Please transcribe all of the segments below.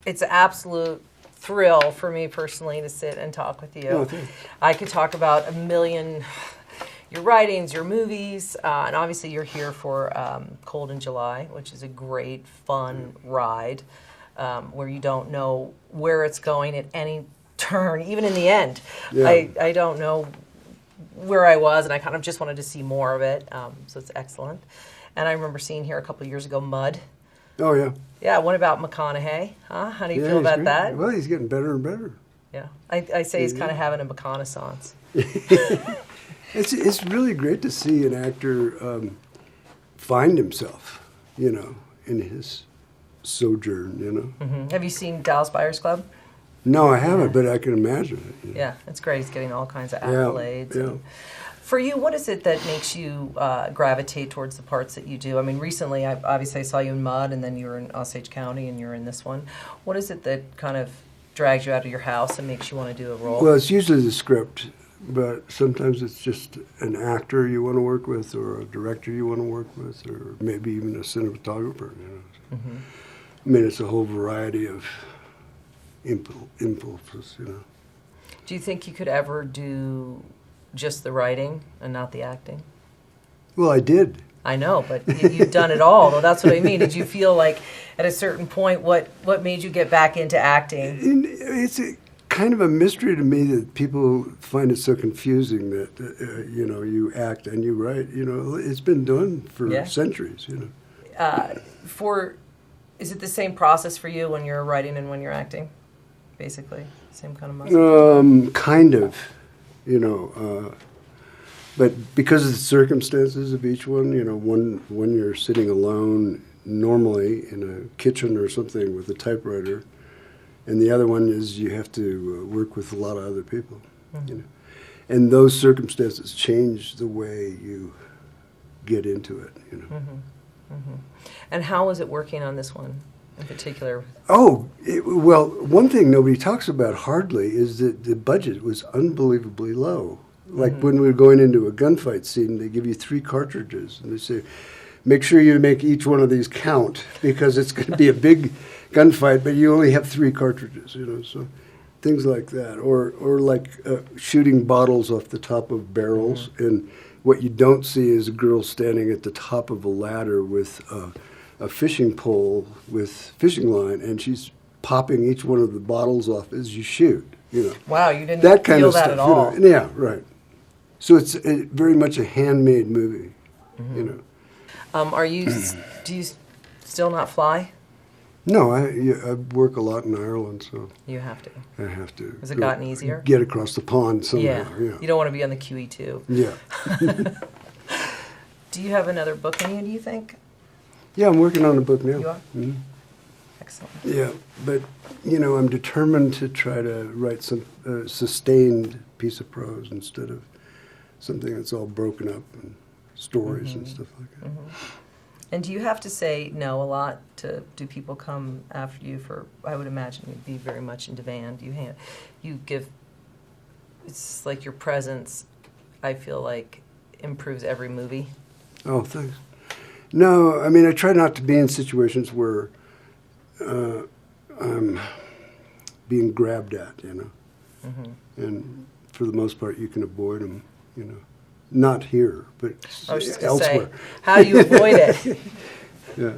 It's an absolute thrill for me personally to sit and talk with you. Oh, thanks. I could talk about a million, your writings, your movies, and obviously you're here for Cold in July, which is a great, fun ride where you don't know where it's going at any turn, even in the end. Yeah. I don't know where I was, and I kind of just wanted to see more of it, so it's excellent. And I remember seeing here a couple of years ago, Mud. Oh, yeah. Yeah, what about McConaughey? Huh? How do you Yeah, feel he's about great. that? Well, he's getting better and better. Yeah, I say he's kind of having a McConaissance. It's really great to see an actor find himself, you know, in his sojourn, you know. Mm-hmm. Have you seen Dallas Buyers Club? No, I haven't, but I can imagine it. You know. Yeah, it's great. He's getting all kinds of accolades. Yeah. And for you, what is it that makes you gravitate towards the parts that you do? I mean, recently, obviously I saw you in Mud, and then you were in Osage County, and you're in this one. What is it that kind of drags you out of your house and makes you want to do a role? Well, it's usually the script, but sometimes it's just an actor you want to work with, or a director you want to work with, or maybe even a cinematographer. You know. Mm-hmm. I mean, it's a whole variety of impulses, you know. Do you think you could ever do just the writing and not the acting? Well, I did. I know, but you've done it all, though. That's what I mean. Did you feel like at a certain point, what made you get back into acting? It's kind of a mystery to me that people find it so confusing that, you know, you act and you write. You know, it's been done for centuries, you know. Is it the same process for you when you're writing and when you're acting? Basically, same kind of muscle? Kind of, you know. But because of the circumstances of each one, you know, when you're sitting alone normally in a kitchen or something with a typewriter, and the other one is you have to work with a lot of other people, you know. And those circumstances change the way you get into it, you know. Mm-hmm. Mm-hmm. And how was it working on this one in particular? Oh, well, one thing nobody talks about hardly is that the budget was unbelievably low. Like when we were going into a gunfight scene, they give you 3 cartridges, and they say, make sure you make each one of these count, because it's going to be a big gunfight, but you only have 3 cartridges, you know, so things like that. Or like shooting bottles off the top of barrels, and what you don't see is a girl standing at the top of a ladder with a fishing pole with fishing line, and she's popping each one of the bottles off as you shoot, you know. Wow, you didn't that kind feel of that stuff, at all. You know? Yeah, right. So it's very much a handmade movie, you know. Do you still not fly? No, I work a lot in Ireland, so You have to. I have to. Has it gotten easier? Get across the pond somehow. Yeah. You don't want to be on the QE2. Yeah. Do you have another book in you, do you think? Yeah, I'm working on a book now. You are? Mm-hmm. Excellent. Yeah, but, you know, I'm determined to try to write some sustained piece of prose instead of something that's all broken up and stories and stuff like that. And do you have to say no a lot? Do people come after you for, I would imagine you'd be very much in demand. You give, it's like your presence, I feel like, improves every movie. Oh, thanks. No, I mean, I try not to be in situations where I'm being grabbed at, you know. And for the most part, you can avoid them, you know. Not here, but I was just elsewhere. Say, how do you avoid it? Yeah,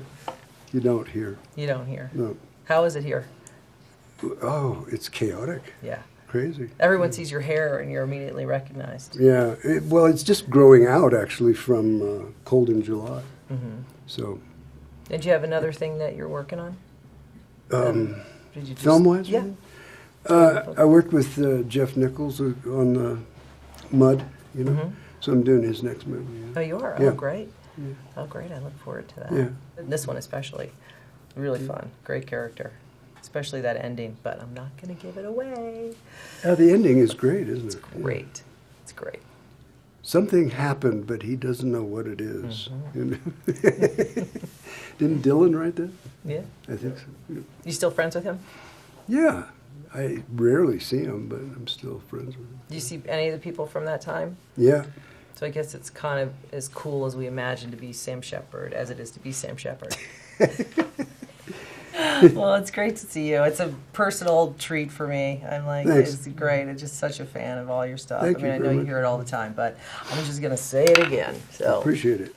you don't hear. You don't hear. No. How is it here? Oh, it's chaotic. Yeah. Crazy. Everyone sees your hair and you're immediately recognized. Yeah, well, it's just growing out, actually, from Cold in July. So. Did you have another thing that you're working on? Did you just, film-wise? Yeah. I worked with Jeff Nichols on Mud, you know. So I'm doing his next movie. Yeah. Oh, you are? Yeah. Oh, great. Yeah. Oh, great. I look forward to that. Yeah. This one especially. Really fun. Great character. Especially that ending, but I'm not going to give it away. The ending is great, isn't it? It's great. Yeah. It's great. Something happened, but he doesn't know what it is. You know? Didn't Dylan write that? Yeah. I think so. Yeah. You still friends with him? Yeah. I rarely see him, but I'm still friends with him. Do you see any of the people from that time? Yeah. So I guess it's kind of as cool as we imagine to be Sam Shepard as it is to be Sam Shepard. Well, it's great to see you. It's a personal treat for me. I'm like, Thanks. it's great. I'm just such a fan of all your stuff. Thank I mean, you I know very you much. hear it all the time, but I'm just going to say it again. So Appreciate it.